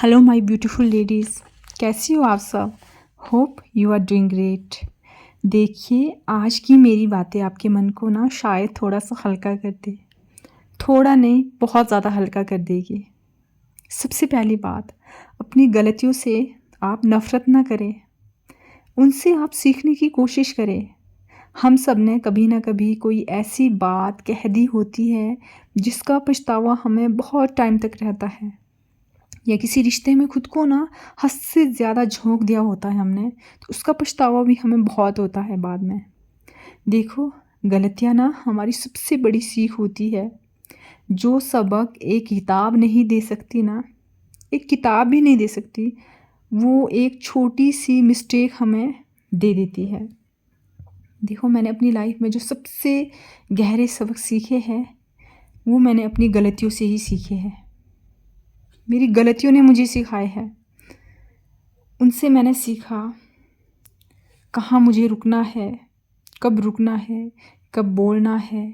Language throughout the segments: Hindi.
हेलो माय ब्यूटीफुल लेडीज़, कैसी हो आप सब। Hope you are doing great. देखिए, आज की मेरी बातें आपके मन को ना शायद थोड़ा सा हल्का कर दे। थोड़ा नहीं, बहुत ज़्यादा हल्का कर देगी। सबसे पहली बात, अपनी गलतियों से आप नफ़रत ना करें, उनसे आप सीखने की कोशिश करें। हम सब ने कभी ना कभी कोई ऐसी बात कह दी होती है जिसका पछतावा हमें बहुत टाइम तक रहता है, या किसी रिश्ते में खुद को ना हद से ज़्यादा झोंक दिया होता है हमने, तो उसका पछतावा भी हमें बहुत होता है बाद में। देखो, गलतियाँ ना हमारी सबसे बड़ी सीख होती है। जो सबक एक किताब नहीं दे सकती ना, एक किताब भी नहीं दे सकती, वो एक छोटी सी मिस्टेक हमें दे देती है। देखो, मैंने अपनी लाइफ में जो सबसे गहरे सबक सीखे हैं, वो मैंने अपनी गलतियों से ही सीखे हैं। मेरी गलतियों ने मुझे सिखाए हैं। उनसे मैंने सीखा कहाँ मुझे रुकना है, कब रुकना है, कब बोलना है,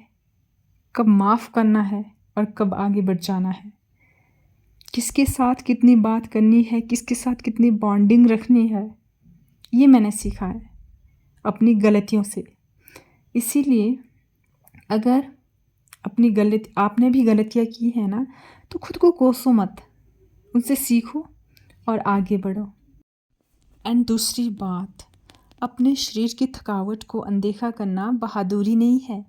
कब माफ़ करना है और कब आगे बढ़ जाना है। किसके साथ कितनी बात करनी है, किसके साथ कितनी बॉन्डिंग रखनी है, ये मैंने सीखा है अपनी गलतियों से। इसीलिए अगर आपने भी गलतियाँ की हैं ना, तो खुद को कोसो मत, उनसे सीखो और आगे बढ़ो। एंड दूसरी बात, अपने शरीर की थकावट को अनदेखा करना बहादुरी नहीं है।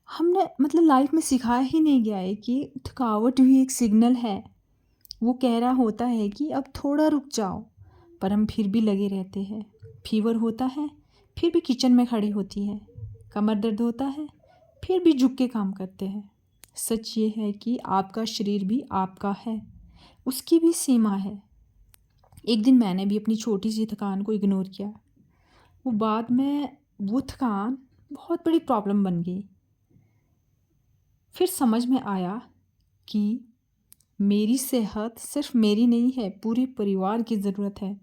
हमने लाइफ में सिखाया ही नहीं गया है कि थकावट भी एक सिग्नल है। वो कह रहा होता है कि अब थोड़ा रुक जाओ, पर हम फिर भी लगे रहते हैं। फीवर होता है, फिर भी किचन में खड़ी होती है। कमर दर्द होता है, फिर भी झुक के काम करते हैं। सच ये है कि आपका शरीर भी आपका है, उसकी भी सीमा है। एक दिन मैंने भी अपनी छोटी सी थकान को इग्नोर किया। वो बाद में वो थकान बहुत बड़ी प्रॉब्लम बन गई। फिर समझ में आया कि मेरी सेहत सिर्फ मेरी नहीं है, पूरे परिवार की ज़रूरत है।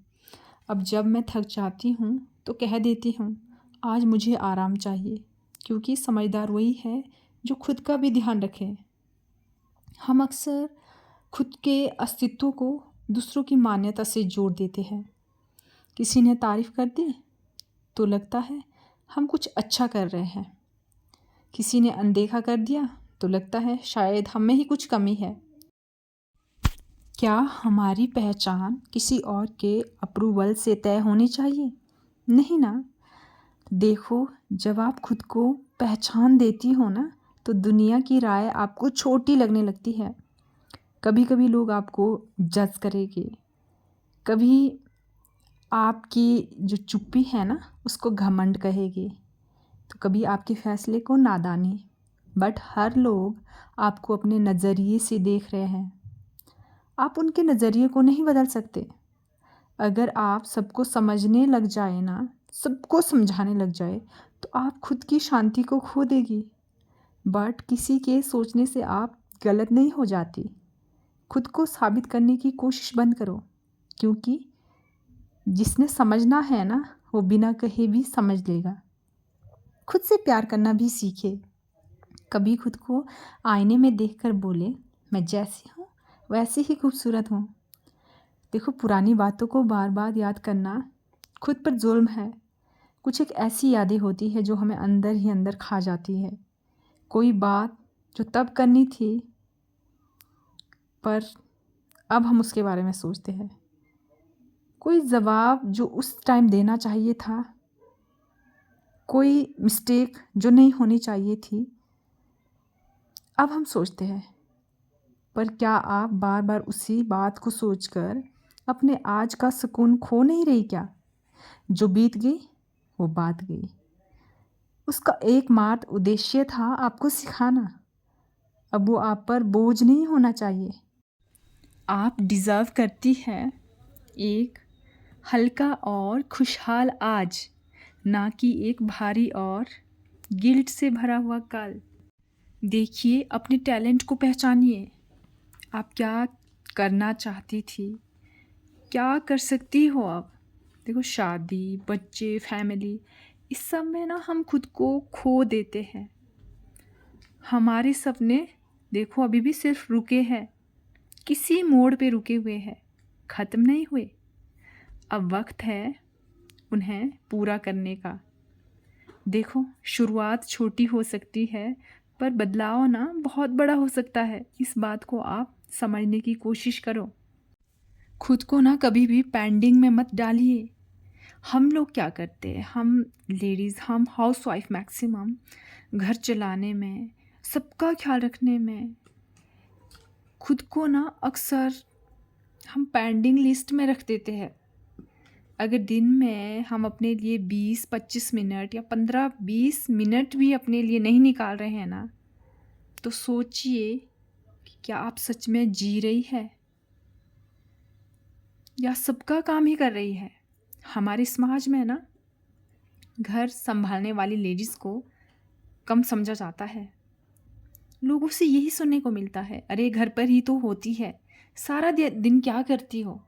अब जब मैं थक जाती हूँ तो कह देती हूँ आज मुझे आराम चाहिए, क्योंकि समझदार वही है जो खुद का भी ध्यान रखे। हम अक्सर खुद के अस्तित्व को दूसरों की मान्यता से जोड़ देते हैं। किसी ने तारीफ़ कर दी तो लगता है हम कुछ अच्छा कर रहे हैं, किसी ने अनदेखा कर दिया तो लगता है शायद हम में ही कुछ कमी है। क्या हमारी पहचान किसी और के अप्रूवल से तय होनी चाहिए? नहीं ना। देखो, जब आप खुद को पहचान देती हो ना, तो दुनिया की राय आपको छोटी लगने लगती है। कभी कभी लोग आपको जज करेंगे, कभी आपकी जो चुप्पी है ना उसको घमंड कहेगी, तो कभी आपके फैसले को नादानी। बट हर लोग आपको अपने नज़रिए से देख रहे हैं, आप उनके नज़रिए को नहीं बदल सकते। अगर आप सबको समझने लग जाए ना, सबको समझाने लग जाए, तो आप खुद की शांति को खो देगी। बट किसी के सोचने से आप गलत नहीं हो जाती। खुद को साबित करने की कोशिश बंद करो, क्योंकि जिसने समझना है ना, वो बिना कहे भी समझ लेगा। खुद से प्यार करना भी सीखे। कभी खुद को आईने में देखकर बोले, मैं जैसी हूँ वैसे ही खूबसूरत हूँ। देखो, पुरानी बातों को बार बार याद करना खुद पर जुल्म है। कुछ एक ऐसी यादें होती है जो हमें अंदर ही अंदर खा जाती है। कोई बात जो तब करनी थी, पर अब हम उसके बारे में सोचते हैं। कोई जवाब जो उस टाइम देना चाहिए था, कोई मिस्टेक जो नहीं होनी चाहिए थी, अब हम सोचते हैं। पर क्या आप बार बार उसी बात को सोचकर अपने आज का सुकून खो नहीं रही क्या? जो बीत गई वो बात गई। उसका एकमात्र उद्देश्य था आपको सिखाना। अब वो आप पर बोझ नहीं होना चाहिए। आप डिज़र्व करती हैं एक हल्का और खुशहाल आज, ना कि एक भारी और गिल्ट से भरा हुआ कल। देखिए, अपने टैलेंट को पहचानिए। आप क्या करना चाहती थी, क्या कर सकती हो अब। देखो, शादी, बच्चे, फैमिली, इस सब में ना हम खुद को खो देते हैं। हमारे सपने देखो अभी भी सिर्फ रुके हैं, किसी मोड़ पे रुके हुए हैं, ख़त्म नहीं हुए। अब वक्त है उन्हें पूरा करने का। देखो, शुरुआत छोटी हो सकती है, पर बदलाव ना बहुत बड़ा हो सकता है। इस बात को आप समझने की कोशिश करो। खुद को ना कभी भी पेंडिंग में मत डालिए। हम लोग क्या करते हैं, हम लेडीज़, हम हाउसवाइफ मैक्सिमम घर चलाने में, सबका ख्याल रखने में खुद को ना अक्सर हम पेंडिंग लिस्ट में रख देते हैं। अगर दिन में हम अपने लिए 20-25 मिनट या 15-20 मिनट भी अपने लिए नहीं निकाल रहे हैं ना, तो सोचिए कि क्या आप सच में जी रही है या सबका काम ही कर रही है। हमारे समाज में ना घर संभालने वाली लेडीज़ को कम समझा जाता है। लोगों से यही सुनने को मिलता है, अरे घर पर ही तो होती है, सारा दिन क्या करती हो।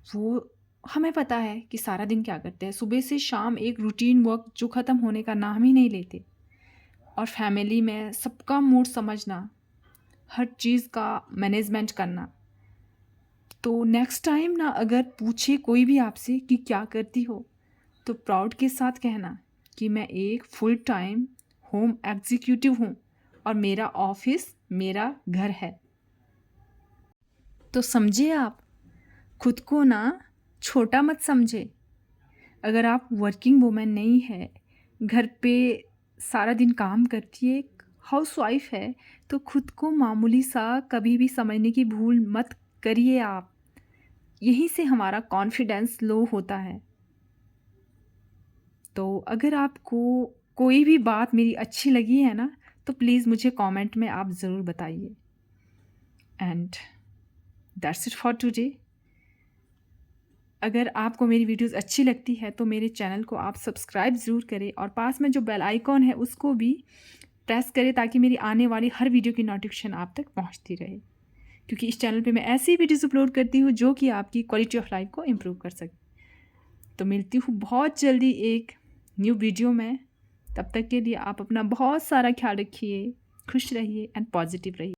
वो हमें पता है कि सारा दिन क्या करते हैं, सुबह से शाम एक रूटीन वर्क जो ख़त्म होने का नाम ही नहीं लेते। और फैमिली में सबका मूड समझना, हर चीज़ का मैनेजमेंट करना। तो नेक्स्ट टाइम ना अगर पूछे कोई भी आपसे कि क्या करती हो, तो प्राउड के साथ कहना कि मैं एक फुल टाइम होम एग्जीक्यूटिव हूँ और मेरा ऑफिस मेरा घर है। तो समझे आप, खुद को ना छोटा मत समझे। अगर आप वर्किंग वुमेन नहीं है, घर पे सारा दिन काम करती है, एक हाउसवाइफ है, तो खुद को मामूली सा कभी भी समझने की भूल मत करिए आप। यहीं से हमारा कॉन्फिडेंस लो होता है। तो अगर आपको कोई भी बात मेरी अच्छी लगी है ना, तो प्लीज़ मुझे कमेंट में आप ज़रूर बताइए। And that's it for today. अगर आपको मेरी वीडियोस अच्छी लगती है तो मेरे चैनल को आप सब्सक्राइब ज़रूर करें और पास में जो बेल आइकॉन है उसको भी प्रेस करें, ताकि मेरी आने वाली हर वीडियो की नोटिफिकेशन आप तक पहुंचती रहे। क्योंकि इस चैनल पे मैं ऐसी वीडियोस अपलोड करती हूँ जो कि आपकी क्वालिटी ऑफ लाइफ को इम्प्रूव कर सके। तो मिलती हूँ बहुत जल्दी एक न्यू वीडियो में। तब तक के लिए आप अपना बहुत सारा ख्याल रखिए, खुश रहिए एंड पॉजिटिव रहिए।